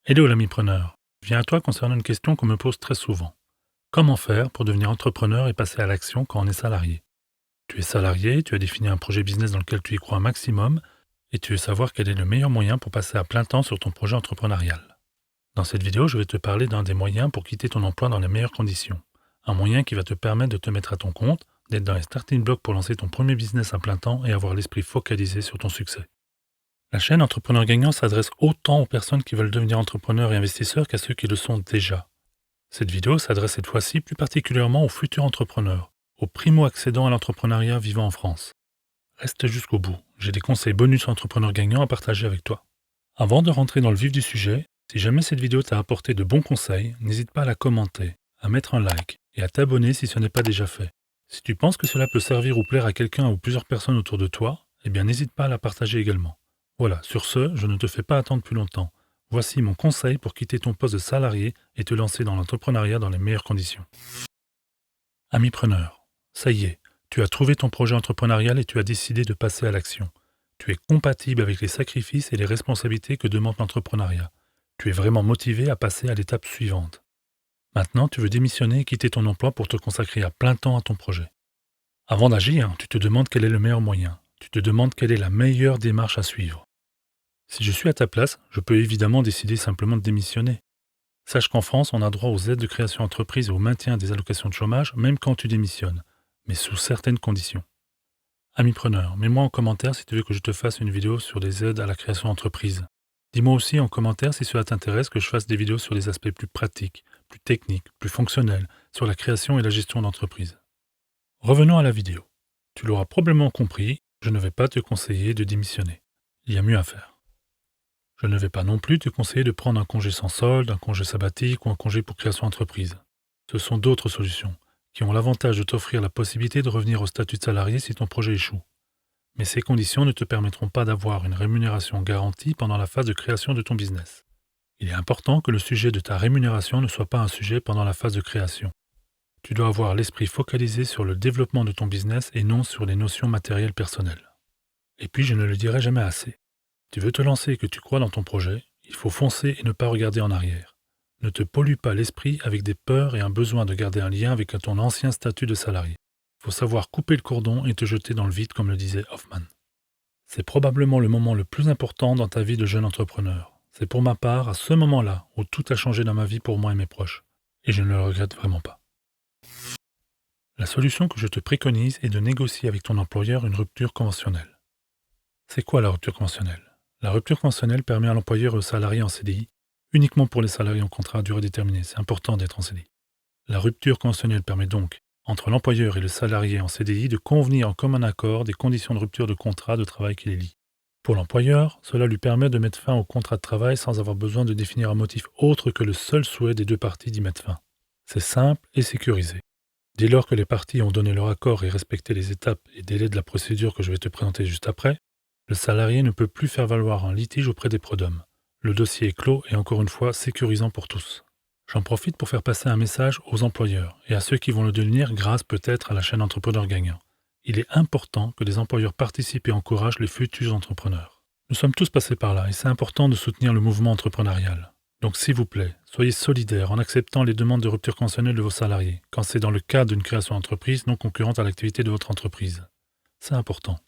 Hello l'ami preneur. Je viens à toi concernant une question qu'on me pose très souvent. Comment faire pour devenir entrepreneur et passer à l'action quand on est salarié? Tu es salarié, tu as défini un projet business dans lequel tu y crois un maximum et tu veux savoir quel est le meilleur moyen pour passer à plein temps sur ton projet entrepreneurial. Dans cette vidéo, je vais te parler d'un des moyens pour quitter ton emploi dans les meilleures conditions. Un moyen qui va te permettre de te mettre à ton compte, d'être dans les starting blocks pour lancer ton premier business à plein temps et avoir l'esprit focalisé sur ton succès. La chaîne Entrepreneur Gagnant s'adresse autant aux personnes qui veulent devenir entrepreneurs et investisseurs qu'à ceux qui le sont déjà. Cette vidéo s'adresse cette fois-ci plus particulièrement aux futurs entrepreneurs, aux primo-accédants à l'entrepreneuriat vivant en France. Reste jusqu'au bout, j'ai des conseils bonus Entrepreneur Gagnant à partager avec toi. Avant de rentrer dans le vif du sujet, si jamais cette vidéo t'a apporté de bons conseils, n'hésite pas à la commenter, à mettre un like et à t'abonner si ce n'est pas déjà fait. Si tu penses que cela peut servir ou plaire à quelqu'un ou plusieurs personnes autour de toi, eh bien n'hésite pas à la partager également. Voilà, sur ce, je ne te fais pas attendre plus longtemps. Voici mon conseil pour quitter ton poste de salarié et te lancer dans l'entrepreneuriat dans les meilleures conditions. Ami preneur, ça y est, tu as trouvé ton projet entrepreneurial et tu as décidé de passer à l'action. Tu es compatible avec les sacrifices et les responsabilités que demande l'entrepreneuriat. Tu es vraiment motivé à passer à l'étape suivante. Maintenant, tu veux démissionner et quitter ton emploi pour te consacrer à plein temps à ton projet. Avant d'agir, tu te demandes quel est le meilleur moyen. Tu te demandes quelle est la meilleure démarche à suivre. Si je suis à ta place, je peux évidemment décider simplement de démissionner. Sache qu'en France, on a droit aux aides de création d'entreprise et au maintien des allocations de chômage, même quand tu démissionnes, mais sous certaines conditions. Ami preneur, mets-moi en commentaire si tu veux que je te fasse une vidéo sur des aides à la création d'entreprise. Dis-moi aussi en commentaire si cela t'intéresse que je fasse des vidéos sur des aspects plus pratiques, plus techniques, plus fonctionnels, sur la création et la gestion d'entreprise. Revenons à la vidéo. Tu l'auras probablement compris, je ne vais pas te conseiller de démissionner. Il y a mieux à faire. Je ne vais pas non plus te conseiller de prendre un congé sans solde, un congé sabbatique ou un congé pour création d'entreprise. Ce sont d'autres solutions, qui ont l'avantage de t'offrir la possibilité de revenir au statut de salarié si ton projet échoue. Mais ces conditions ne te permettront pas d'avoir une rémunération garantie pendant la phase de création de ton business. Il est important que le sujet de ta rémunération ne soit pas un sujet pendant la phase de création. Tu dois avoir l'esprit focalisé sur le développement de ton business et non sur les notions matérielles personnelles. Et puis je ne le dirai jamais assez. Tu veux te lancer et que tu crois dans ton projet, il faut foncer et ne pas regarder en arrière. Ne te pollue pas l'esprit avec des peurs et un besoin de garder un lien avec ton ancien statut de salarié. Il faut savoir couper le cordon et te jeter dans le vide comme le disait Hoffman. C'est probablement le moment le plus important dans ta vie de jeune entrepreneur. C'est pour ma part à ce moment-là où tout a changé dans ma vie pour moi et mes proches. Et je ne le regrette vraiment pas. La solution que je te préconise est de négocier avec ton employeur une rupture conventionnelle. C'est quoi la rupture conventionnelle? La rupture conventionnelle permet à l'employeur et aux salariés en CDI, uniquement pour les salariés en contrat à durée déterminée, c'est important d'être en CDI. La rupture conventionnelle permet donc, entre l'employeur et le salarié en CDI, de convenir en commun accord des conditions de rupture de contrat de travail qui les lient. Pour l'employeur, cela lui permet de mettre fin au contrat de travail sans avoir besoin de définir un motif autre que le seul souhait des deux parties d'y mettre fin. C'est simple et sécurisé. Dès lors que les parties ont donné leur accord et respecté les étapes et délais de la procédure que je vais te présenter juste après, le salarié ne peut plus faire valoir un litige auprès des prud'hommes. Le dossier est clos et encore une fois sécurisant pour tous. J'en profite pour faire passer un message aux employeurs et à ceux qui vont le devenir grâce peut-être à la chaîne Entrepreneur Gagnant. Il est important que les employeurs participent et encouragent les futurs entrepreneurs. Nous sommes tous passés par là et c'est important de soutenir le mouvement entrepreneurial. Donc s'il vous plaît, soyez solidaires en acceptant les demandes de rupture conventionnelle de vos salariés, quand c'est dans le cadre d'une création d'entreprise non concurrente à l'activité de votre entreprise. C'est important.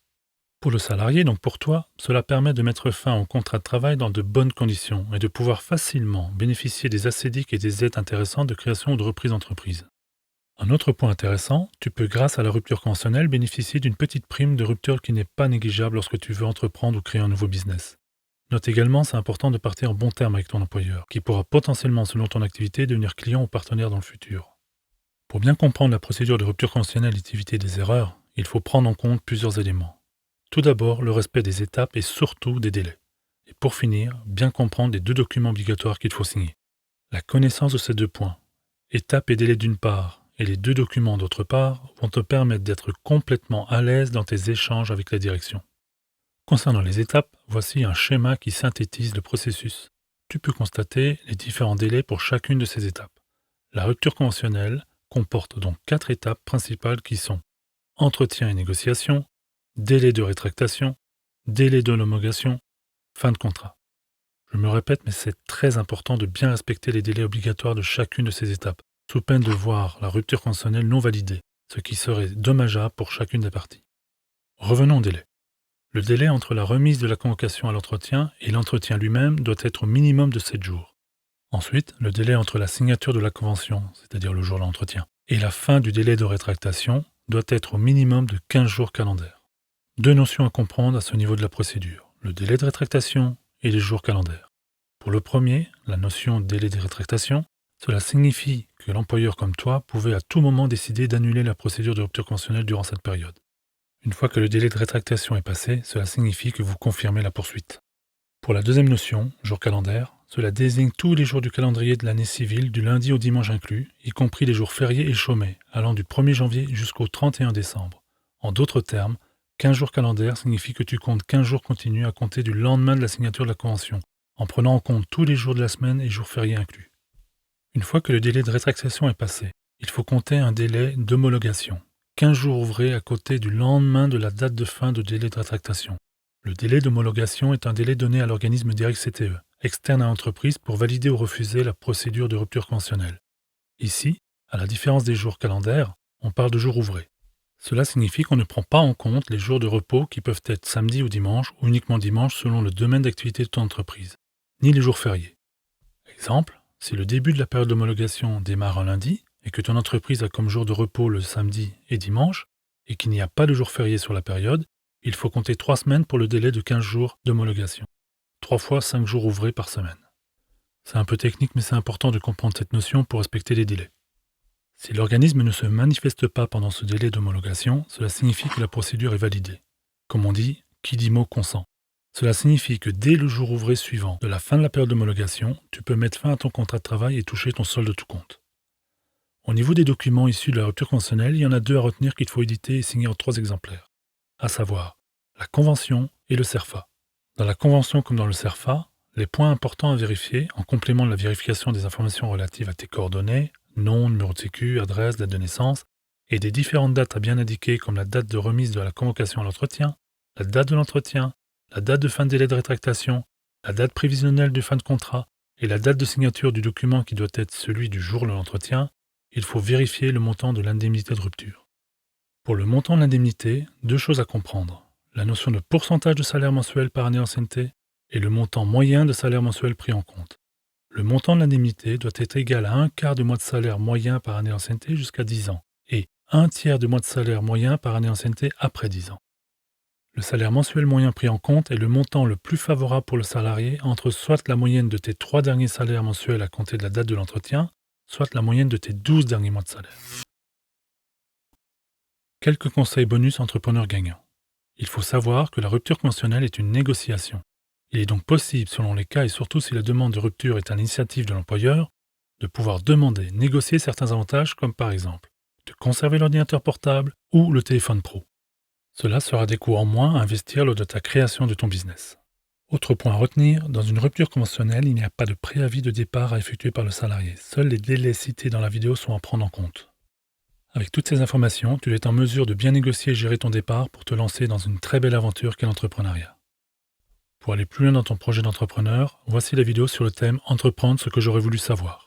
Pour le salarié, donc pour toi, cela permet de mettre fin au contrat de travail dans de bonnes conditions et de pouvoir facilement bénéficier des ACDIC et des aides intéressantes de création ou de reprise d'entreprise. Un autre point intéressant, tu peux grâce à la rupture conventionnelle bénéficier d'une petite prime de rupture qui n'est pas négligeable lorsque tu veux entreprendre ou créer un nouveau business. Note également, c'est important de partir en bon terme avec ton employeur, qui pourra potentiellement, selon ton activité, devenir client ou partenaire dans le futur. Pour bien comprendre la procédure de rupture conventionnelle et éviter des erreurs, il faut prendre en compte plusieurs éléments. Tout d'abord, le respect des étapes et surtout des délais. Et pour finir, bien comprendre les deux documents obligatoires qu'il faut signer. La connaissance de ces deux points, étapes et délais d'une part, et les deux documents d'autre part, vont te permettre d'être complètement à l'aise dans tes échanges avec la direction. Concernant les étapes, voici un schéma qui synthétise le processus. Tu peux constater les différents délais pour chacune de ces étapes. La rupture conventionnelle comporte donc 4 étapes principales qui sont entretien et négociation, délai de rétractation, délai de l'homologation, fin de contrat. Je me répète, mais c'est très important de bien respecter les délais obligatoires de chacune de ces étapes, sous peine de voir la rupture conventionnelle non validée, ce qui serait dommageable pour chacune des parties. Revenons au délai. Le délai entre la remise de la convocation à l'entretien et l'entretien lui-même doit être au minimum de 7 jours. Ensuite, le délai entre la signature de la convention, c'est-à-dire le jour de l'entretien, et la fin du délai de rétractation doit être au minimum de 15 jours calendaires. Deux notions à comprendre à ce niveau de la procédure, le délai de rétractation et les jours calendaires. Pour le premier, la notion de délai de rétractation, cela signifie que l'employeur comme toi pouvait à tout moment décider d'annuler la procédure de rupture conventionnelle durant cette période. Une fois que le délai de rétractation est passé, cela signifie que vous confirmez la poursuite. Pour la deuxième notion, jour calendaire, cela désigne tous les jours du calendrier de l'année civile du lundi au dimanche inclus, y compris les jours fériés et chômés, allant du 1er janvier jusqu'au 31 décembre. En d'autres termes, 15 jours calendaires signifie que tu comptes 15 jours continus à compter du lendemain de la signature de la convention, en prenant en compte tous les jours de la semaine et jours fériés inclus. Une fois que le délai de rétractation est passé, il faut compter un délai d'homologation. 15 jours ouvrés à côté du lendemain de la date de fin de délai de rétractation. Le délai d'homologation est un délai donné à l'organisme DIRECTE, externe à l'entreprise, pour valider ou refuser la procédure de rupture conventionnelle. Ici, à la différence des jours calendaires, on parle de jours ouvrés. Cela signifie qu'on ne prend pas en compte les jours de repos qui peuvent être samedi ou dimanche, ou uniquement dimanche selon le domaine d'activité de ton entreprise, ni les jours fériés. Exemple, si le début de la période d'homologation démarre un lundi, et que ton entreprise a comme jour de repos le samedi et dimanche, et qu'il n'y a pas de jour férié sur la période, il faut compter 3 semaines pour le délai de 15 jours d'homologation. 3 fois 5 jours ouvrés par semaine. C'est un peu technique, mais c'est important de comprendre cette notion pour respecter les délais. Si l'organisme ne se manifeste pas pendant ce délai d'homologation, cela signifie que la procédure est validée. Comme on dit, qui dit mot consent. Cela signifie que dès le jour ouvré suivant de la fin de la période d'homologation, tu peux mettre fin à ton contrat de travail et toucher ton solde de tout compte. Au niveau des documents issus de la rupture conventionnelle, il y en a 2 à retenir qu'il faut éditer et signer en 3 exemplaires, à savoir la convention et le CERFA. Dans la convention comme dans le CERFA, les points importants à vérifier, en complément de la vérification des informations relatives à tes coordonnées, nom, numéro de sécu, adresse, date de naissance, et des différentes dates à bien indiquer comme la date de remise de la convocation à l'entretien, la date de l'entretien, la date de fin de délai de rétractation, la date prévisionnelle de fin de contrat et la date de signature du document qui doit être celui du jour de l'entretien, il faut vérifier le montant de l'indemnité de rupture. Pour le montant de l'indemnité, 2 choses à comprendre. La notion de pourcentage de salaire mensuel par année d'ancienneté et le montant moyen de salaire mensuel pris en compte. Le montant de l'indemnité doit être égal à 1/4 du mois de salaire moyen par année d'ancienneté jusqu'à 10 ans et 1/3 du mois de salaire moyen par année d'ancienneté après 10 ans. Le salaire mensuel moyen pris en compte est le montant le plus favorable pour le salarié entre soit la moyenne de tes 3 derniers salaires mensuels à compter de la date de l'entretien, soit la moyenne de tes 12 derniers mois de salaire. Quelques conseils bonus entrepreneurs gagnants. Il faut savoir que la rupture conventionnelle est une négociation. Il est donc possible, selon les cas et surtout si la demande de rupture est à l'initiative de l'employeur, de pouvoir demander, négocier certains avantages comme par exemple de conserver l'ordinateur portable ou le téléphone pro. Cela sera des coûts en moins à investir lors de ta création de ton business. Autre point à retenir, dans une rupture conventionnelle, il n'y a pas de préavis de départ à effectuer par le salarié. Seuls les délais cités dans la vidéo sont à prendre en compte. Avec toutes ces informations, tu es en mesure de bien négocier et gérer ton départ pour te lancer dans une très belle aventure qu'est l'entrepreneuriat. Pour aller plus loin dans ton projet d'entrepreneur, voici la vidéo sur le thème « Entreprendre ce que j'aurais voulu savoir ».